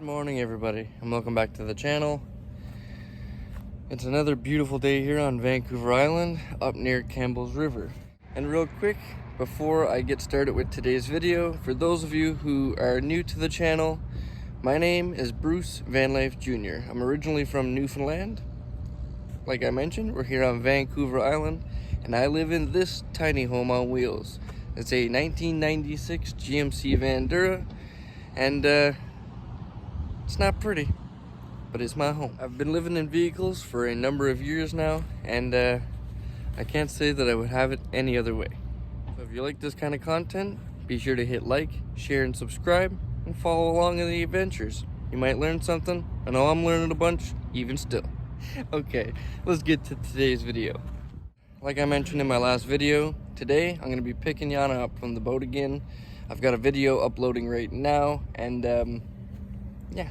Good morning, everybody, and welcome back to the channel. It's another beautiful day here on Vancouver Island, up near Campbell's River. And real quick, before I get started with today's video, for those of you who are new to the channel, my name is Bruce Vanlife Jr. I'm originally from Newfoundland. Like I mentioned, we're here on Vancouver Island, and I live in this tiny home on wheels. It's a 1996 GMC Vandura, and it's not pretty, but it's my home. I've been living in vehicles for a number of years now, and I can't say that I would have it any other way. So if you like this kind of content, be sure to hit like, share, and subscribe, and follow along in the adventures. You might learn something. I know I'm learning a bunch, even still. Okay, let's get to today's video. Like I mentioned in my last video, today I'm going to be picking Yana up from the boat again. I've got a video uploading right now, and yeah,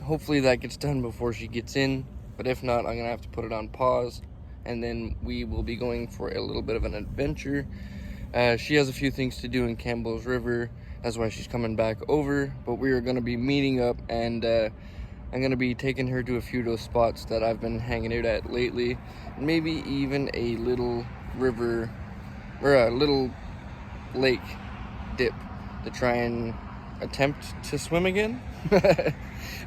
hopefully that gets done before she gets in, but if not, I'm gonna have to put it on pause, and then we will be going for a little bit of an adventure. She has a few things to do in Campbell's River, that's why she's coming back over, but we are gonna be meeting up, and I'm gonna be taking her to a few of those spots that I've been hanging out at lately, maybe even a little river, or a little lake dip to try and attempt to swim again.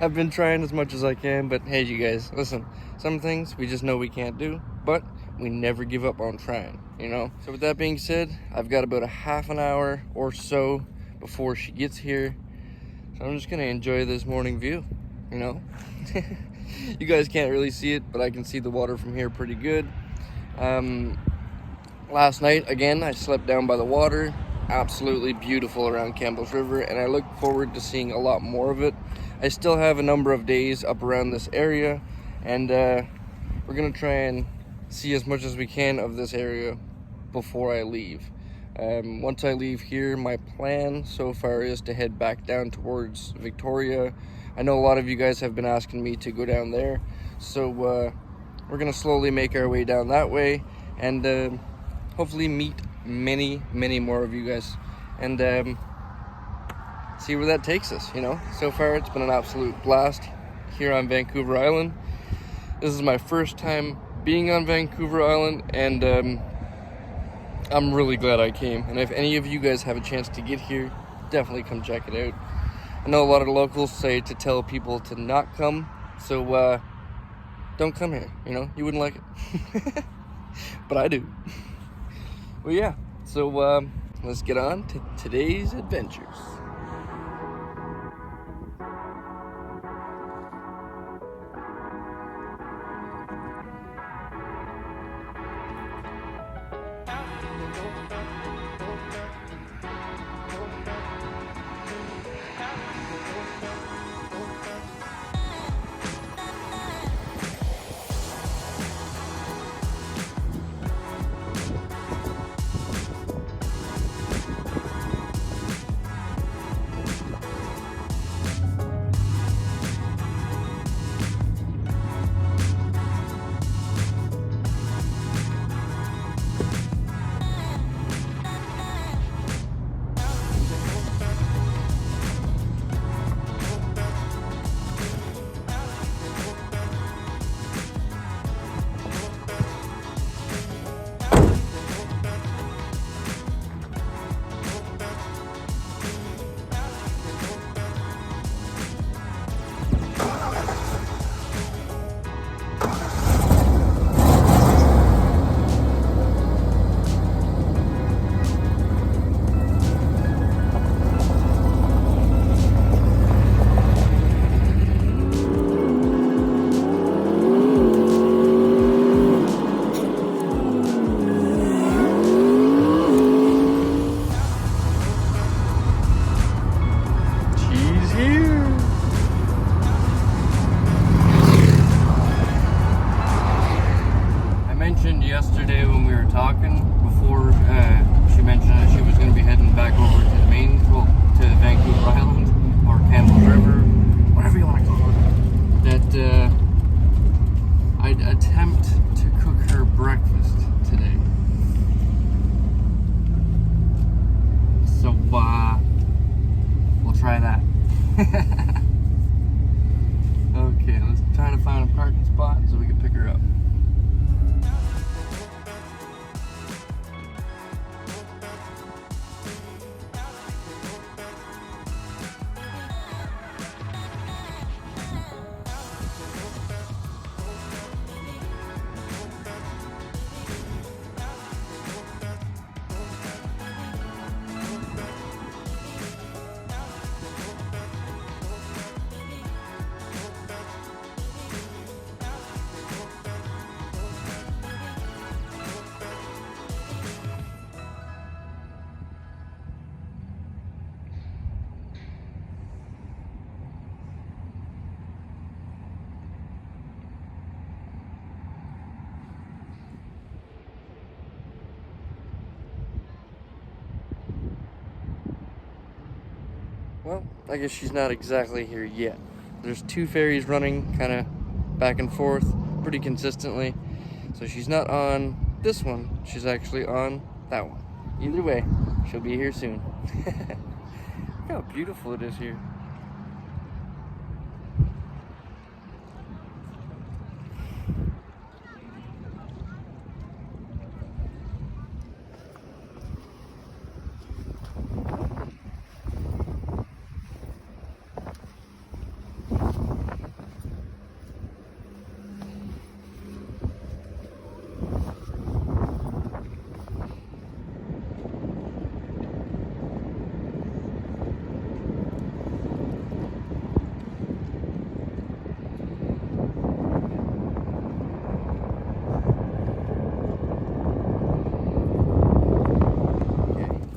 I've been trying as much as I can, but hey, you guys, listen, some things we just know we can't do, but we never give up on trying, you know? So with that being said, I've got about a half an hour or so before she gets here, so I'm just gonna enjoy this morning view, you know? You guys can't really see it, but I can see the water from here pretty good. Last night, again, I slept down by the water. Absolutely beautiful around Campbell's River, and I look forward to seeing a lot more of it. I still have a number of days up around this area, and we're gonna try and see as much as we can of this area before I leave. Once I leave here, my plan so far is to head back down towards Victoria. I know a lot of you guys have been asking me to go down there, so we're gonna slowly make our way down that way, and hopefully meet many more of you guys, and see where that takes us, you know? So far it's been an absolute blast here on Vancouver Island. This is my first time being on Vancouver Island, and I'm really glad I came. And if any of you guys have a chance to get here, definitely come check it out. I know a lot of the locals say to tell people to not come, so don't come here, you know? You wouldn't like it. But I do. Well, yeah, so let's get on to today's adventures. Yesterday when we were talking, before she mentioned that she was going to be heading back over to the main, well, to Vancouver Island, or Campbell's River, whatever you want to call it, that I'd attempt to cook her breakfast today. So, we'll try that. Well, I guess she's not exactly here yet. There's 2 ferries running kind of back and forth pretty consistently. So she's not on this one. She's actually on that one. Either way, she'll be here soon. Look how beautiful it is here.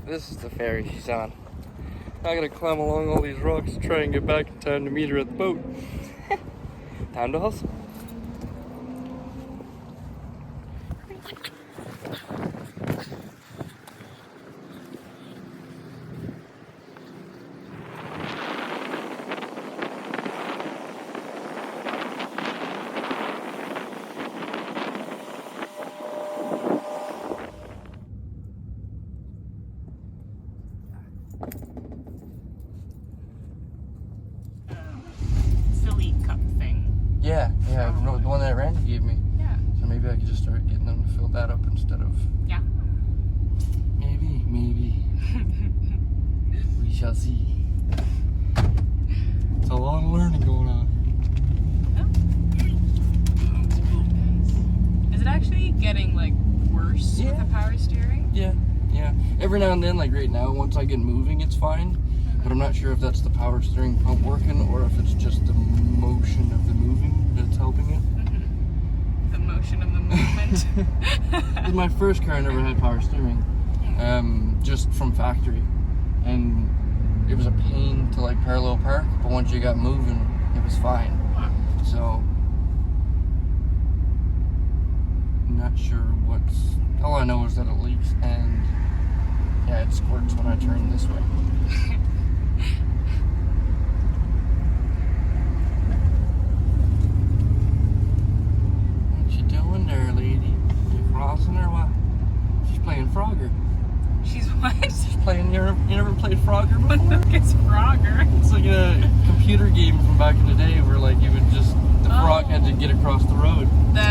This is the ferry she's on. I gotta climb along all these rocks to try and get back in time to meet her at the boat. Time to hustle. Yeah, the one that Randy gave me. Yeah. So maybe I could just start getting them to fill that up instead of... Yeah. Maybe. We shall see. It's a lot of learning going on. Oh. Is it actually getting, like, worse with the power steering? Yeah. Every now and then, like right now, once I get moving, it's fine. But I'm not sure if that's the power steering pump working or if it's just the motion of the moving that's helping it. The motion of the movement. With my first car, I never had power steering, just from factory, and it was a pain to like parallel park. But once you got moving, it was fine. So, I'm not sure what's. All I know is that it leaks, and yeah, it squirts when I turn this way. There, lady. You crossing or what? She's playing Frogger. She's what? She's playing. You never played Frogger before? What the fuck is Frogger? It's like a computer game from back in the day where like you would just the frog had to get across the road. The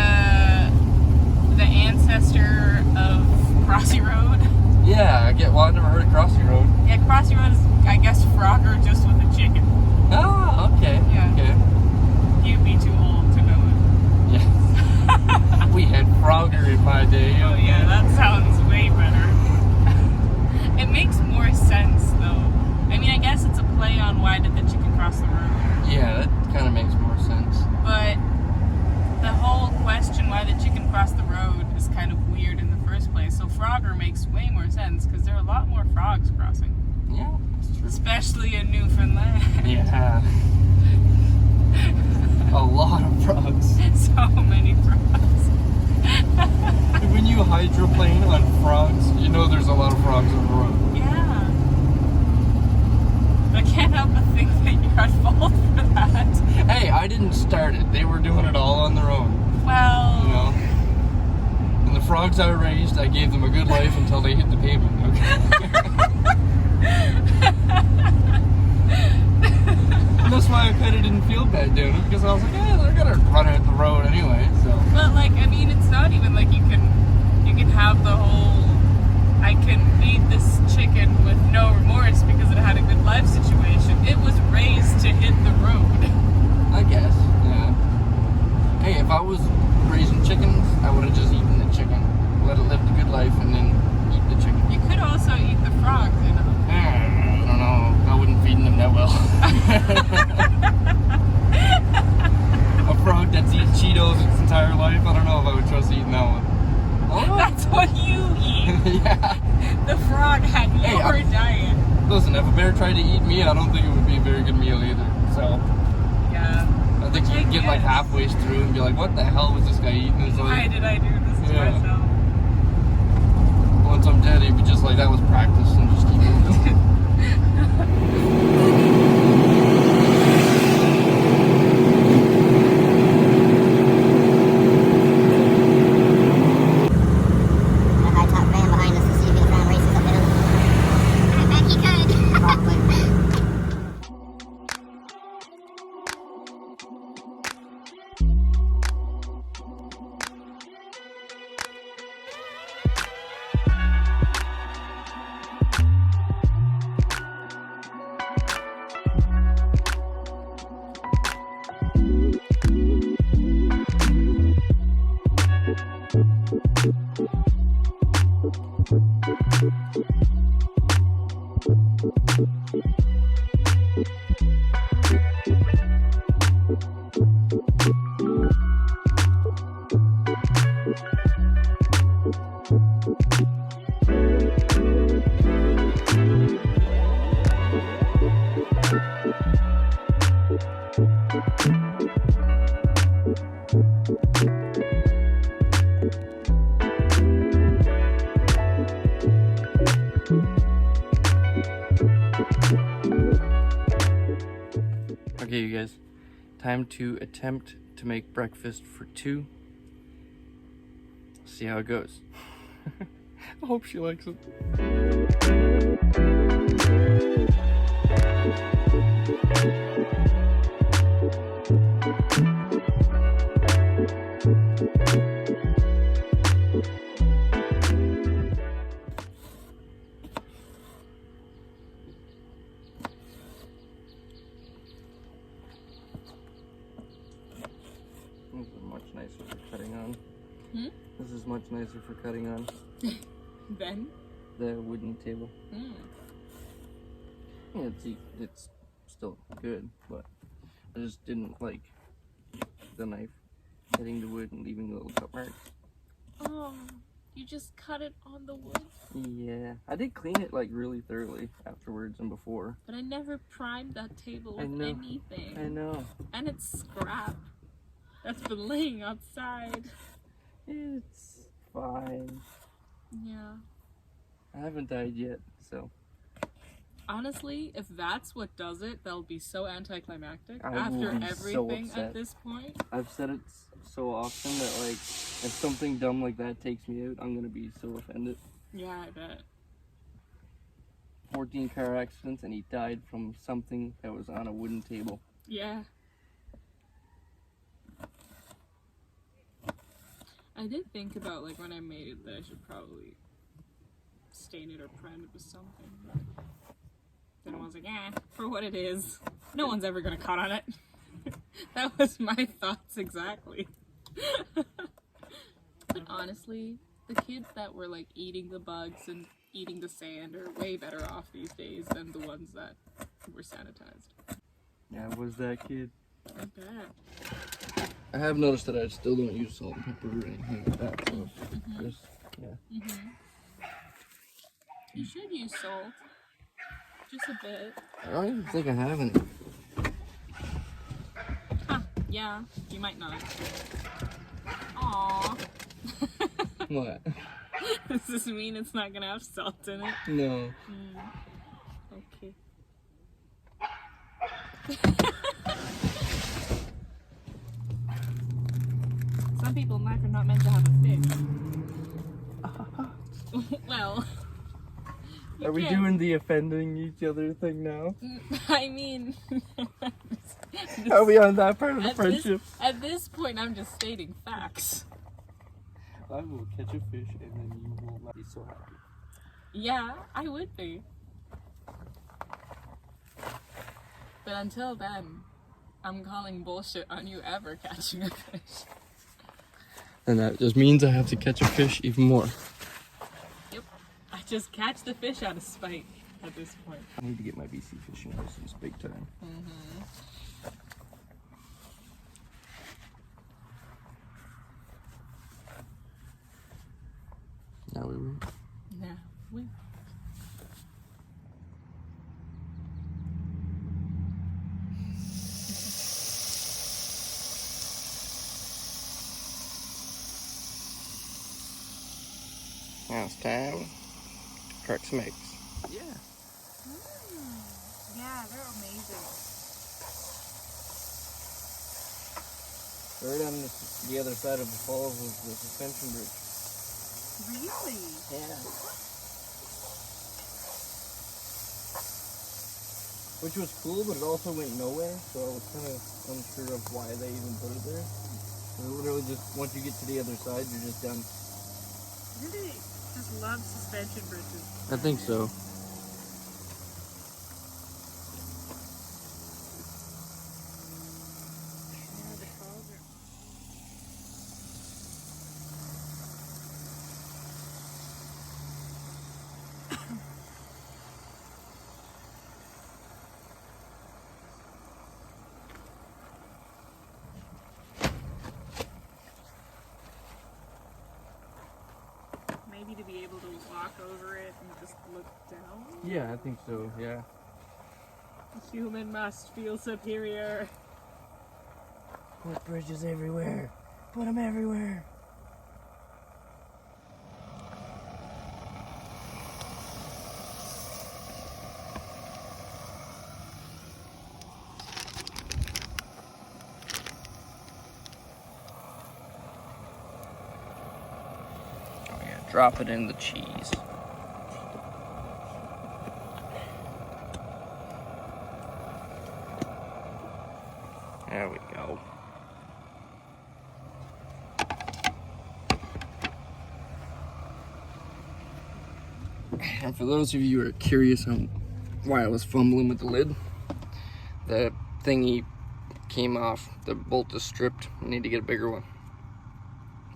ancestor of Crossy Road. Yeah, well, I never heard of Crossy Road. Yeah, Crossy Road is, I guess, Frogger just with a chicken. Oh, okay. Yeah. Okay. You'd be too old to know it. Yeah. We had Frogger in my day. Oh yeah, that sounds way better. It makes more sense though. I mean, I guess it's a play on why did the chicken cross the road. Yeah, that kind of makes more sense. But the whole question why the chicken crossed the road is kind of weird in the first place. So Frogger makes way more sense because there are a lot more frogs crossing. Yeah, that's true. Especially in Newfoundland. Yeah. A lot of frogs. So many frogs. When you hydroplane on frogs, you know there's a lot of frogs on the road. Yeah. I can't help but think that you're at fault for that. Hey, I didn't start it. They were doing it all on their own. Well... You know? And the frogs I raised, I gave them a good life until they hit the pavement, okay? And that's why I kind of didn't feel bad doing it, because I was like, they're gonna run out the road anyway, so. But like, I mean, it's not even like you can have the whole, I can feed this chicken with no remorse because it had a good life situation. It was raised to hit the road. I guess, yeah. Hey, if I was raising chickens, I would have just eaten the chicken. Let it live the good life and then eat the chicken. You could also eat the frogs, you know? I don't know. I wouldn't feed them that well. A frog that's eaten Cheetos its entire life, I don't know if I would trust eating that one. Oh. That's what you eat. Yeah. The frog had your diet. Listen, if a bear tried to eat me, I don't think it would be a very good meal either. So. Yeah. I think you'd get like halfway through and be like, what the hell was this guy eating? Why did I do this to myself? Once I'm dead, he'd be just like, that was practice and just keep moving. Okay, you guys, time to attempt to make breakfast for two. See how it goes. I hope she likes it. This is much nicer for cutting on. Hmm? This is much nicer for cutting on. Then? The wooden table. Mm. Yeah, it's still good, but I just didn't like the knife hitting the wood and leaving little cut marks. Oh, you just cut it on the wood? Yeah, I did clean it like really thoroughly afterwards and before. But I never primed that table with anything. I know. And it's scrap that's been laying outside. It's fine. Yeah. I haven't died yet, so. Honestly, if that's what does it, that'll be so anticlimactic I will after be everything so at this point. I've said it so often that, like, if something dumb like that takes me out, I'm gonna be so offended. Yeah, I bet. 14 car accidents, and he died from something that was on a wooden table. Yeah. I did think about, like, when I made it that I should probably stain it or prime it with something. But then I was like, for what it is, no one's ever gonna cut on it. That was my thoughts exactly. But honestly, the kids that were like eating the bugs and eating the sand are way better off these days than the ones that were sanitized. Yeah, was that kid? I bet. I have noticed that I still don't use salt and pepper or anything like that, so just, yeah. You should use salt. Just a bit. I don't even think I have any. Huh, yeah, you might not. Aww. What? Does this mean it's not gonna have salt in it? No. Okay. Some people knife are not meant to have a fish. Well. Are we doing the offending each other thing now? I mean... Are we on that part of the friendship? At this point, I'm just stating facts. I will catch a fish and then you will not be so happy. Yeah, I would be. But until then, I'm calling bullshit on you ever catching a fish. And that just means I have to catch a fish even more. Yep. I just catch the fish out of spite at this point. I need to get my BC fishing license big time. Now we wait. Now we. Now it's time to crack some eggs. Yeah. Yeah, they're amazing. Right on the other side of the falls was the suspension bridge. Really? Yeah. Which was cool, but it also went nowhere, so I was kind of unsure of why they even put it there. It literally just, once you get to the other side, you're just done. Really just love suspension bridges. I think so. maybe to be able to walk over it and just look down? Yeah, I think so, yeah. A human must feel superior. Put bridges everywhere. Put them everywhere. Oh yeah, drop it in the cheese. There we go. And for those of you who are curious on why I was fumbling with the lid, the thingy came off. The bolt is stripped. I need to get a bigger one.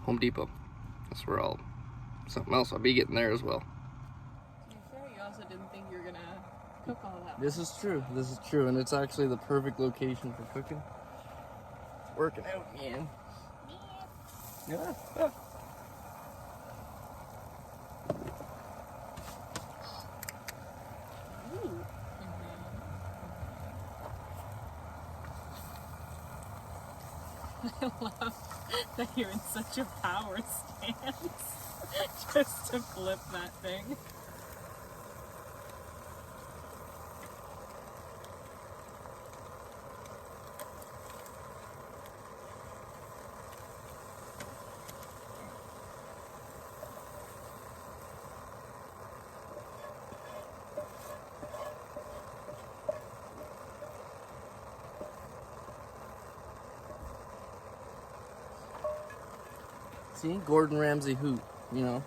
Home Depot. That's where something else I'll be getting there as well. To be fair, you also didn't think you were gonna cook all that. This is true. This is true, and it's actually the perfect location for cooking. It's working out, man. Yeah. Ooh. I love that you're in such a power stance just to flip that thing. See, Gordon Ramsay hoot, you know.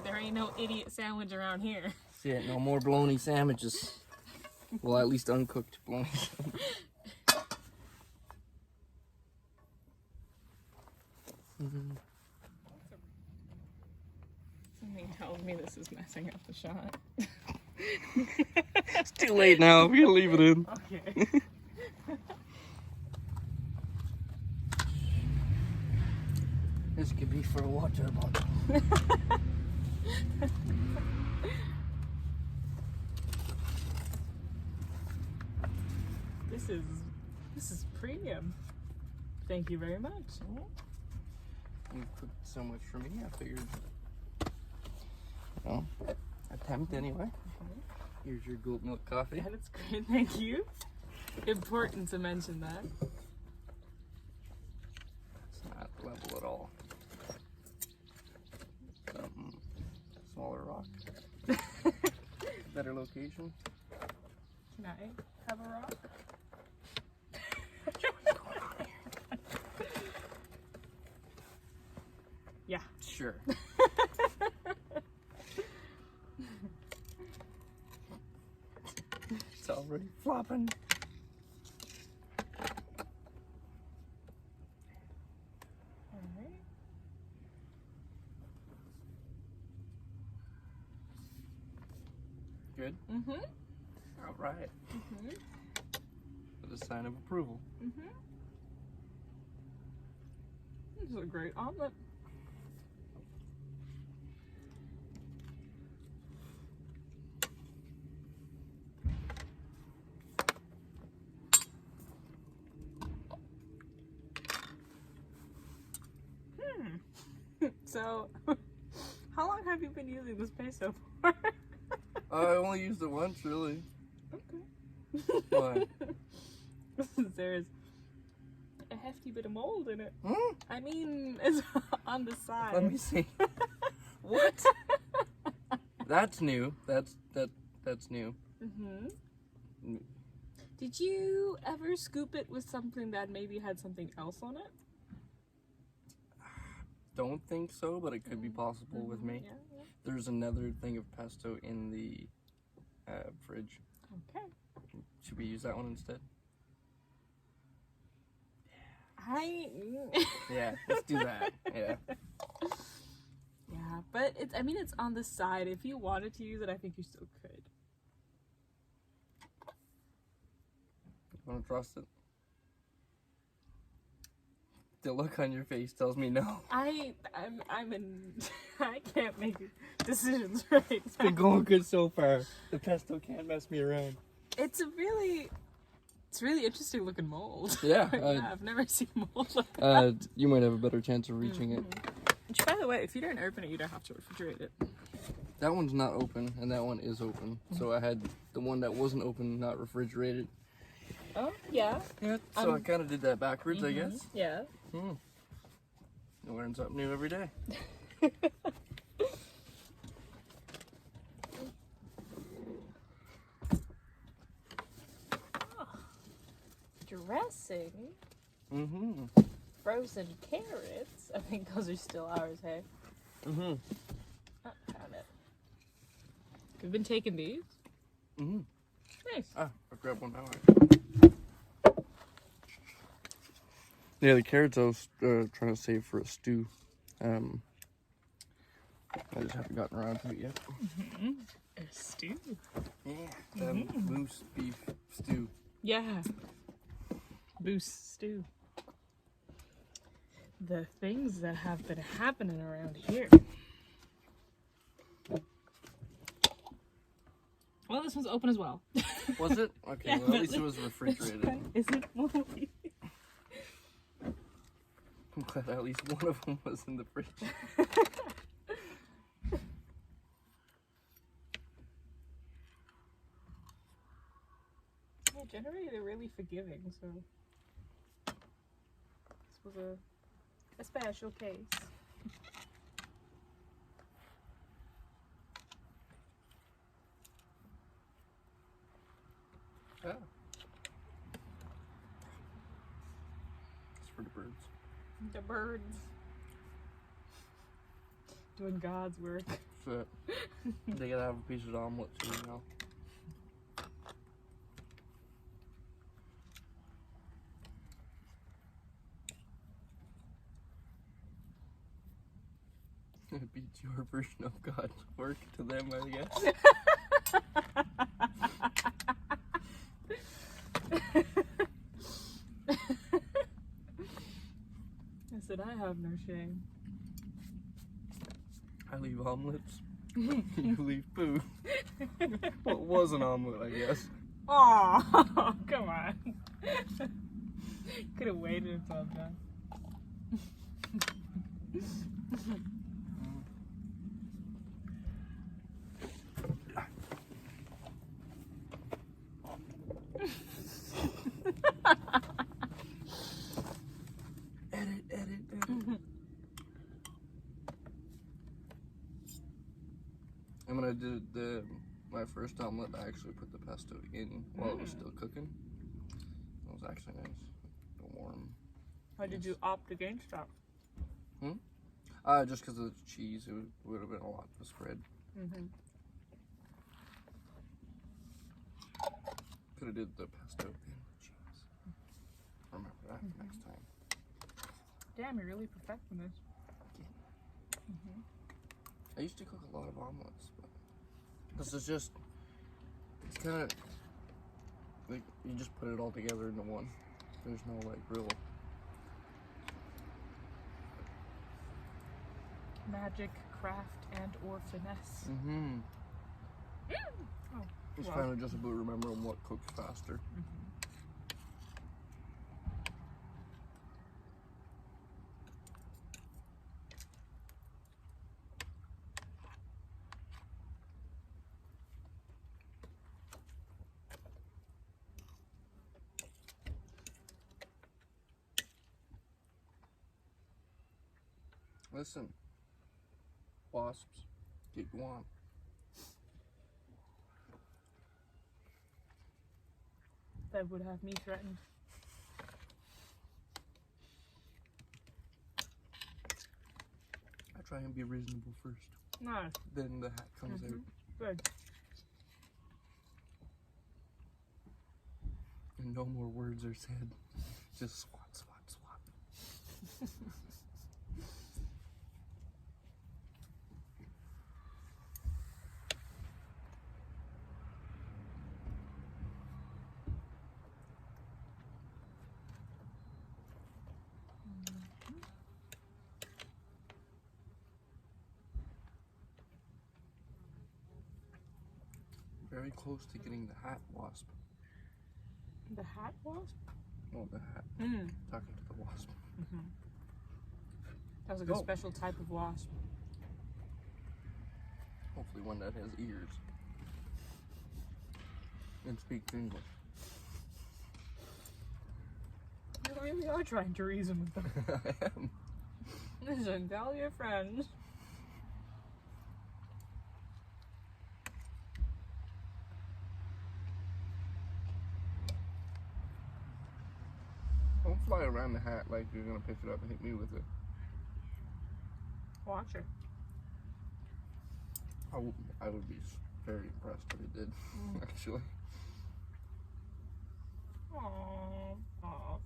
There ain't no idiot sandwich around here. See it, no more bologna sandwiches. Well, at least uncooked bologna sandwiches. Something tells me this is messing up the shot. It's too late now. We're gonna leave it in. Okay. This could be for a water bottle. This is premium. Thank you very much. You cooked so much for me, I figured, you know, attempt anyway. Here's your goat milk coffee. Yeah, that's great. Thank you. Important to mention that. It's not level at all. Smaller rock. Better location. Can I have a rock? Yeah. Sure. It's already flopping. Alright. Good? Mm-hmm. Alright. Mm-hmm. For the sign of approval. Mm-hmm. This is a great omelet. So, how long have you been using this pesto for? I only used it once, really. Okay. Why? There's a hefty bit of mold in it. Hmm? I mean, it's on the side. Let me see. What? That's new. That's new. Mm-hmm. Did you ever scoop it with something that maybe had something else on it? Don't think so, but it could be possible with me. Yeah, yeah. There's another thing of pesto in the fridge. Okay. Should we use that one instead? Yeah, let's do that. Yeah. Yeah, but I mean, it's on the side. If you wanted to use it, I think you still could. You want to trust it? The look on your face tells me no. I'm in. I can't make decisions right It's been going good so far. The pesto can't mess me around. It's really interesting looking mold. Yeah. Yeah, I've never seen mold like that. You might have a better chance of reaching it. Which, by the way, if you don't open it, you don't have to refrigerate it. That one's not open, and that one is open. So I had the one that wasn't open, not refrigerated. Oh, yeah. Yeah. So I kind of did that backwards, I guess. Yeah. You learn something new every day. Dressing. Frozen carrots. I think those are still ours, hey? Oh, found it. We've been taking these. Nice. Ah, I'll grab one now. Yeah, the carrots I was trying to save for a stew. I just haven't gotten around to it yet. A stew. Yeah, moose beef stew. Yeah. Boost stew. The things that have been happening around here. Well, this one's open as well. Was it? Okay, Yeah, well, at least it was refrigerated. Isn't moldy. I'm glad at least one of them was in the fridge. Yeah, generally they're really forgiving, so this was a special case. Yeah. It's for the birds. The birds doing God's work. Shit. They gotta have a piece of omelet too, you know. It beats your version of God's work to them, I guess. I said I have no shame. I leave omelets. You leave poo. Well, it was an omelet, I guess. Aw, come on. Could have waited until I'm done. Edit. And when I did my first omelet, I actually put the pesto in while it was still cooking. It was actually nice. Warm. Why did you opt against that? Just because of the cheese, it would have been a lot to spread. Could have did the pesto and the cheese. Remember that for next time. Damn, you're really perfecting this. I used to cook a lot of omelets, but this is just, it's kind of, like, you just put it all together into one. There's no, like, real... Magic, craft, and or finesse. Oh, It's well. kind of just about remembering what cooks faster. Listen, wasps, get you on. That would have me threatened. I try and be reasonable first. Nice. Then the hat comes out. Good. And no more words are said. Just swat, swat, swat. very close to getting the hat wasp. The hat wasp? Oh, the hat. Talking to the wasp. That was like a special type of wasp. Hopefully one that has ears. And speaks English. You really are trying to reason with them. I am. Listen, tell your friends. Don't fly around the hat like you're gonna pick it up and hit me with it. Watch it. I would be very impressed if it did, actually. Aww, fine.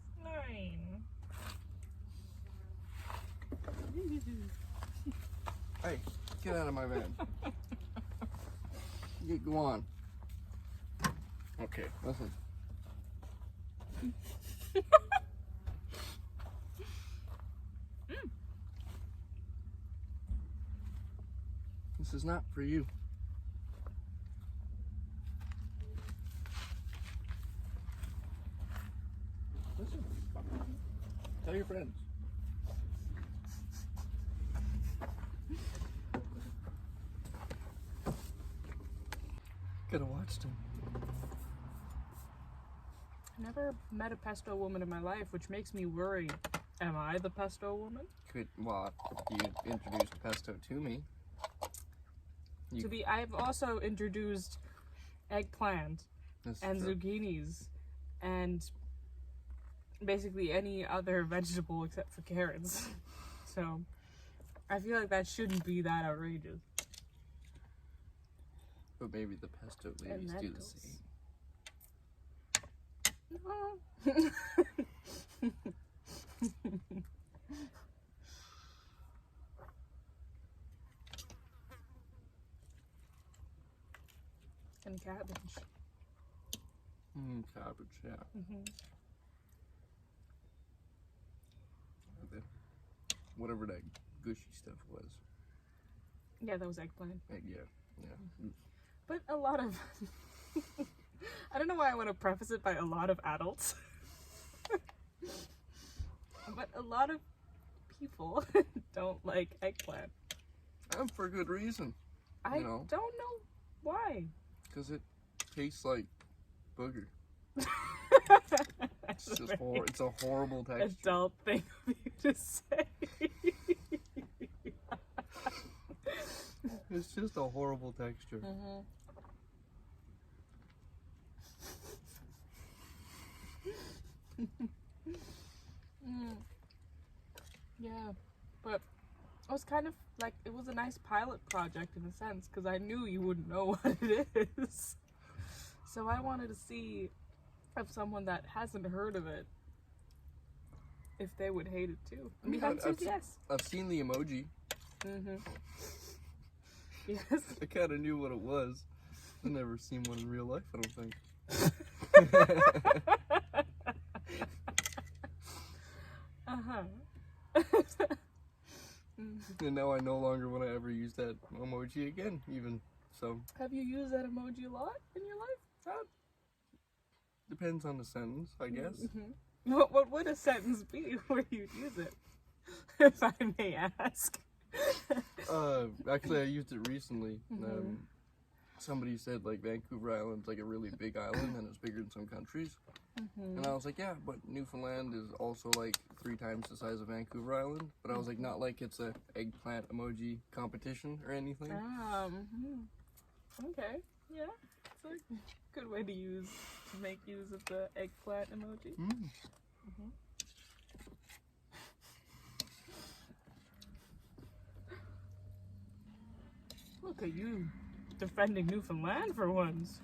Hey, get out of my van. Go on. Okay, listen. This is not for you. Listen. Tell your friends. Could have watched him. I never met a pesto woman in my life, which makes me worry. Am I the pesto woman? Well, you introduced pesto to me. I've also introduced eggplant and zucchinis and basically any other vegetable except for carrots. So I feel like that shouldn't be that outrageous. But maybe the pesto ladies do the same. No. And cabbage. Cabbage, yeah. Whatever that gushy stuff was. Yeah, that was eggplant. Yeah. But a lot of... I don't know why I want to preface it by a lot of adults. But a lot of people don't like eggplant. And for good reason. I don't know why. Because it tastes like booger. It's just it's a horrible texture. Adult thing of you to say. It's just a horrible texture. Yeah, but it was kind of like, it was a nice pilot project in a sense, because I knew you wouldn't know what it is. So I wanted to see if someone that hasn't heard of it, if they would hate it too. I mean, I've seen the emoji. Yes. I kind of knew what it was. I've never seen one in real life, I don't think. And now I no longer want to ever use that emoji again, even so. Have you used that emoji a lot in your life? Depends on the sentence, I guess. What would a sentence be where you'd use it, if I may ask? Actually, I used it recently. Somebody said like Vancouver Island's like a really big island and it's bigger than some countries. And I was like, yeah, but Newfoundland is also like 3 times the size of Vancouver Island. But I was like, not like it's a eggplant emoji competition or anything. Okay, yeah, it's a good way to make use of the eggplant emoji. Look at you, defending Newfoundland for once.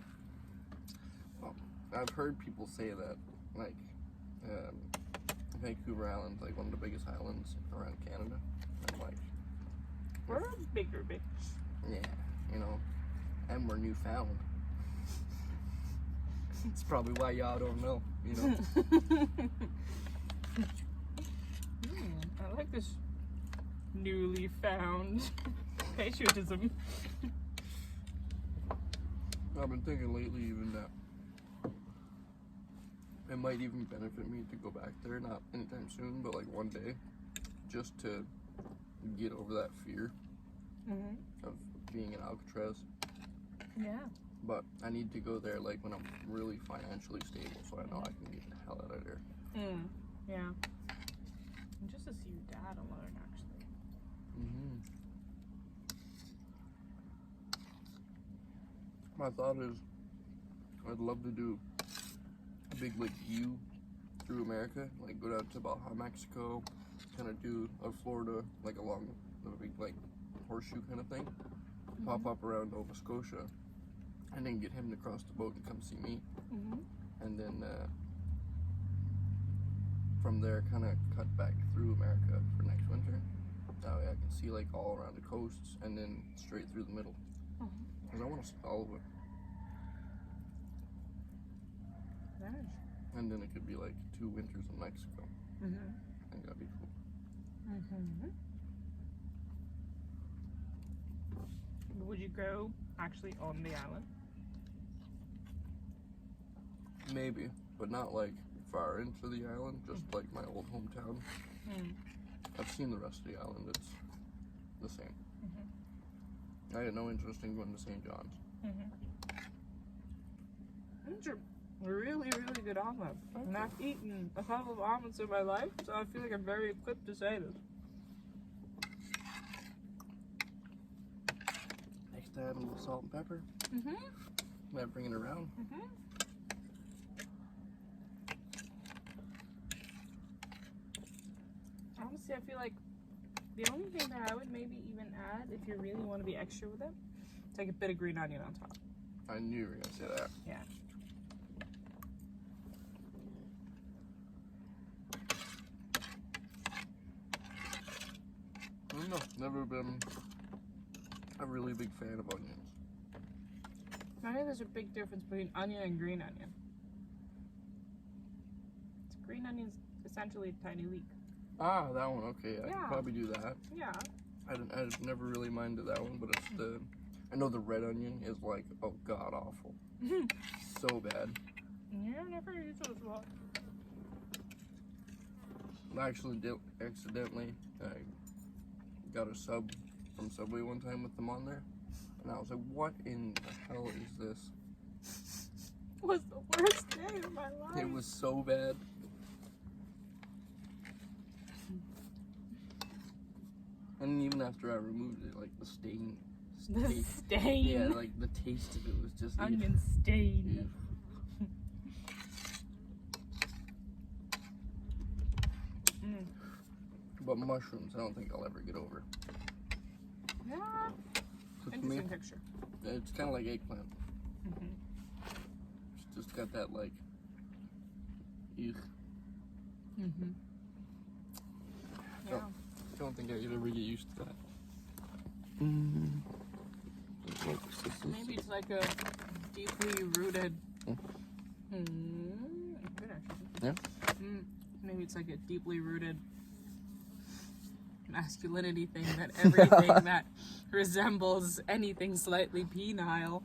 Well, I've heard people say that, like, Vancouver Island's like one of the biggest islands around Canada. And like, we're a bigger bitch. Yeah, you know, and we're Newfound. It's probably why y'all don't know, you know. I like this newly found patriotism. I've been thinking lately even that it might even benefit me to go back there, not anytime soon, but like one day, just to get over that fear of being in Alcatraz. Yeah. But I need to go there like when I'm really financially stable, so I know I can get the hell out of there. Yeah. And just to see your dad alone, actually. My thought is, I'd love to do a big like U through America, like go down to Baja, Mexico, kind of do a Florida, like along the big like horseshoe kind of thing, pop up around Nova Scotia, and then get him to cross the boat and come see me, and then from there kind of cut back through America for next winter. That way I can see like all around the coasts and then straight through the middle, because I want to see all of it. Nice. And then it could be like 2 winters in Mexico. I think that'd be cool. Would you go actually on the island? Maybe, but not like far into the island, just like my old hometown. I've seen the rest of the island, it's the same. I had no interest in going to St. John's. These are really, really good omelets. And I've eaten a couple of omelets in my life, so I feel like I'm very equipped to say this. Next time, a little salt and pepper. Might bring it around. Honestly, I feel like the only thing that I would maybe even add, if you really want to be extra with it, is like a bit of green onion on top. I knew you were gonna say that. Yeah. I don't know, never been a really big fan of onions. I think there's a big difference between onion and green onion. Green onion's essentially a tiny leek. Ah, that one, okay, I Yeah. could probably do that. Yeah. I've never really minded that one, but it's the, I know the red onion is like, oh god awful. So bad. Yeah, never used those well. I actually accidentally got a sub from Subway one time with them on there, and I was like, what in the hell is this? It was the worst day of my life. It was so bad. And even after I removed it, like the stain. The stain. Yeah, like the taste of it was just onion stain. But mushrooms, I don't think I'll ever get over. Yeah. So to Interesting me, texture. it's kind of like eggplant. It's just got that like, eek. Yeah. I don't think I could ever get used to that. Maybe it's like a deeply rooted. Good actually. Yeah. Maybe it's like a deeply rooted masculinity thing that everything that resembles anything slightly penile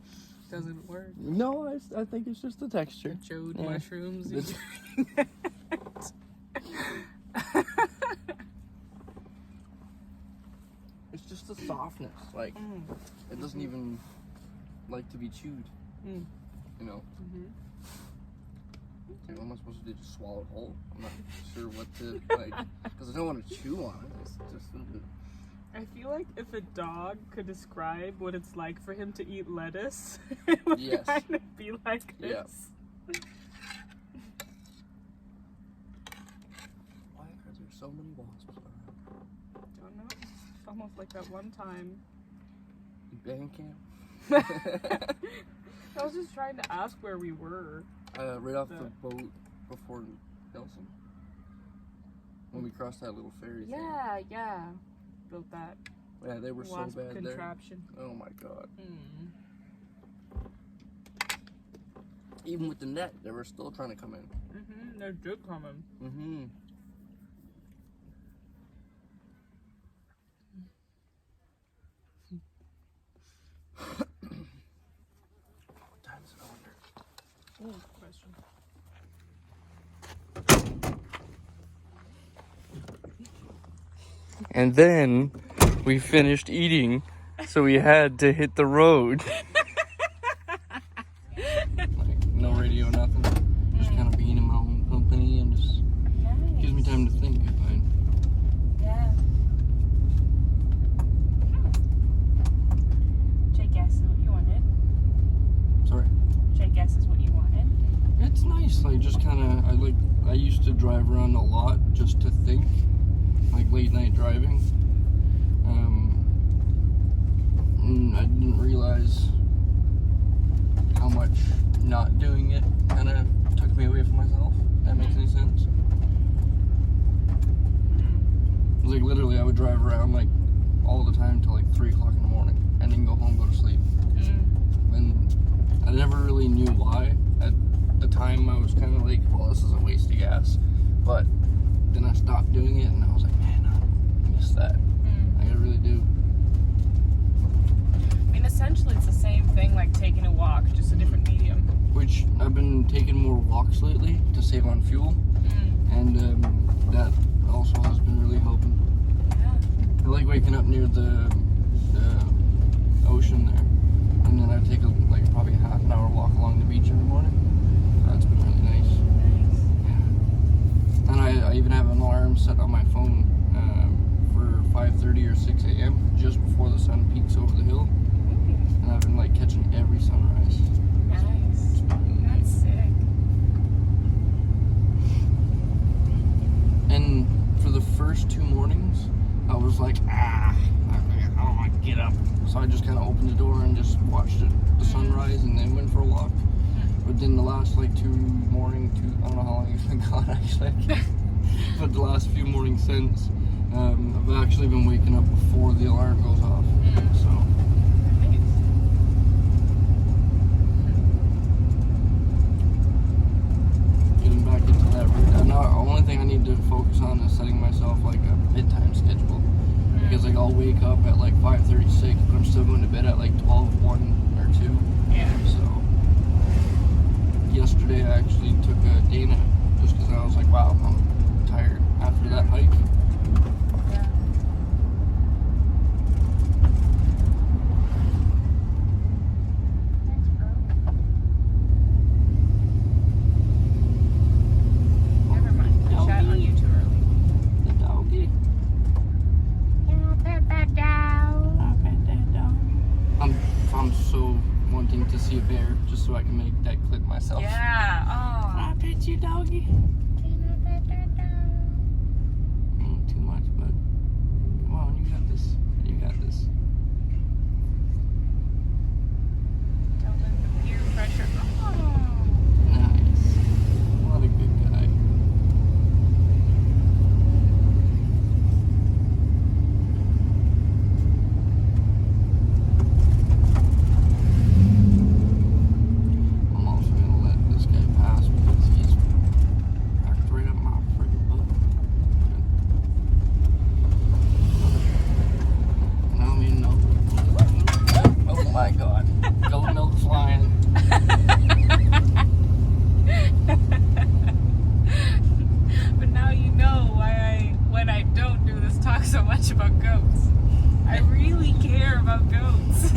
doesn't work. No, I think it's just the texture. Chode mushrooms. It's just the softness. Like, it doesn't even like to be chewed. You know? Like, what am I supposed to do? Just swallow it whole? I'm not sure what to, like, because I don't want to chew on it. It's just... I feel like if a dog could describe what it's like for him to eat lettuce, it would kind of be like this. Why are there so many wasps around? Don't know. It's almost like that one time. Band camp? I was just trying to ask where we were. Right off the boat before Nelson. When we crossed that little ferry thing. Yeah. Built that. Yeah, they were so bad contraption. there. Oh my god. Even with the net, they were still trying to come in. They're good coming. Ooh, question. And then we finished eating, so we had to hit the road. Like, no radio, nothing. Just kind of being in my own company and just gives me time to think, I find. Yeah. Jay Guess is what you wanted. Sorry? Jay Guess is what you wanted. It's nice, like, just kind of, I used to drive around a lot just to think, like late night driving. And I didn't realize how much not doing it kind of took me away from myself, if that makes any sense. Like, literally, I would drive around, like, all the time till, like, 3 o'clock in the morning, and then go home, go to sleep. And I never really knew why. At the time, I was kind of like, well, this is a waste of gas. But then I stopped doing it, and I was like, man, I miss that. I really do. I mean, essentially, it's the same thing like taking a walk, just a different medium. Which I've been taking more walks lately to save on fuel, and that also has been really helping. Yeah. I like waking up near the ocean there, and then I take probably half an hour walk along the beach every morning. That's been really nice. Yeah. And I even have an alarm set on my phone for 5:30 or 6 a.m. just before the sun peaks over the hill. And I've been like catching every sunrise. Nice. That's sick. And for the first 2 mornings, I was like, I don't want to get up. So I just kind of opened the door and just watched the sunrise and then went for a walk. But then the last like 2 mornings, I don't know how long it's been gone actually. But the last few mornings since, I've actually been waking up before the alarm goes off. So. Getting back into that routine. Now, the only thing I need to focus on is setting myself like a bedtime schedule. Because like I'll wake up at like 5:36, but I'm still going to bed at like 12, 1 or 2. Yeah. So yesterday I actually took a day nap just because I was like, wow, I'm tired after that hike. Yeah. Thanks, bro. Never mind. I chat on you too early. The doggy. I'm so wanting to see a bear just so I can make that clip myself. Yeah. Oh. I pet you, doggy. Too much, but come on, you got this. You got this. Tell them the peer pressure. Oh. Nice. What a good guy. I'm also gonna let this guy pass because he's packed right up my freaking butt. No, I mean, no. Oh my god. Goat milk flying. But now you know why when I don't do this, talk so much about goats. I really care about goats.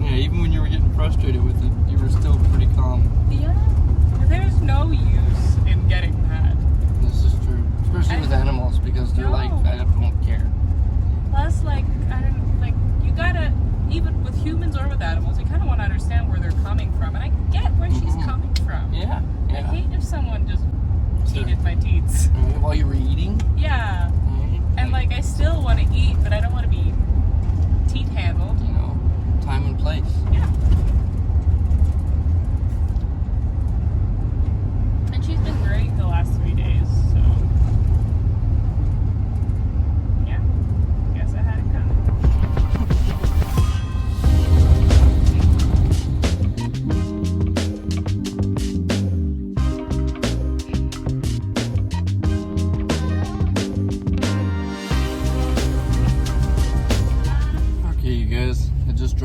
Yeah, even when you were getting frustrated with it, you were still pretty calm. Yeah. There's no use in getting mad. This is true. Especially with animals because they're like, I don't care. Plus, like, I don't, like, you gotta, even with humans or with animals, you kind of want to understand where they're coming from. And I get where she's coming from. Yeah, I yeah. hate if someone just teated my teats. While you were eating? Yeah. And, like, I still want to eat, but I don't want to be teat handled. You know, time and place. Yeah. And she's been great the last 3 days, so. Yeah. Guess I had it coming.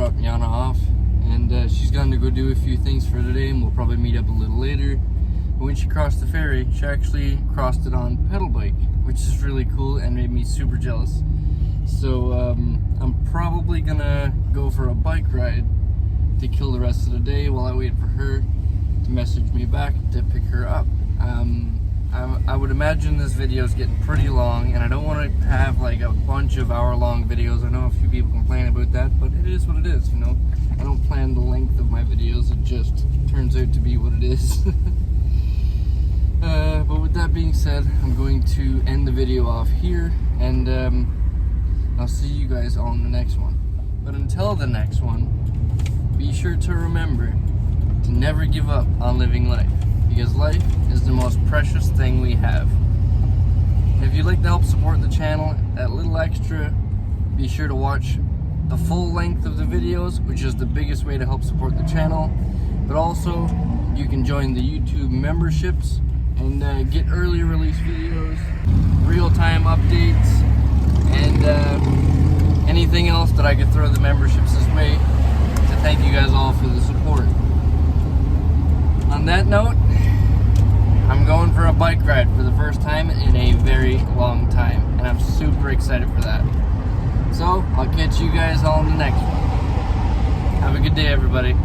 drop Yana off, and she's gone to go do a few things for today, and we'll probably meet up a little later. But when she crossed the ferry, she actually crossed it on pedal bike, which is really cool and made me super jealous. So I'm probably gonna go for a bike ride to kill the rest of the day while I wait for her to message me back to pick her up. I would imagine this video is getting pretty long, and I don't want to have like a bunch of hour-long videos. I know a few people complain about that, but it is what it is, you know. I don't plan the length of my videos, it just turns out to be what it is. But with that being said, I'm going to end the video off here, and I'll see you guys on the next one. But until the next one, be sure to remember to never give up on living life, because life is the most precious thing we have. If you'd like to help support the channel, that little extra, be sure to watch the full length of the videos, which is the biggest way to help support the channel. But also, you can join the YouTube memberships and get early release videos, real-time updates, and anything else that I could throw the memberships this way to thank you guys all for the support. On that note, I'm going for a bike ride for the first time in a very long time, and I'm super excited for that. So, I'll catch you guys all in the next one. Have a good day, everybody.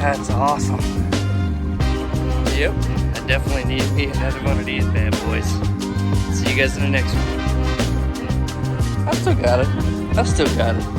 That's awesome. Yep, I definitely need me another one of these bad boys. See you guys in the next one. I still got it.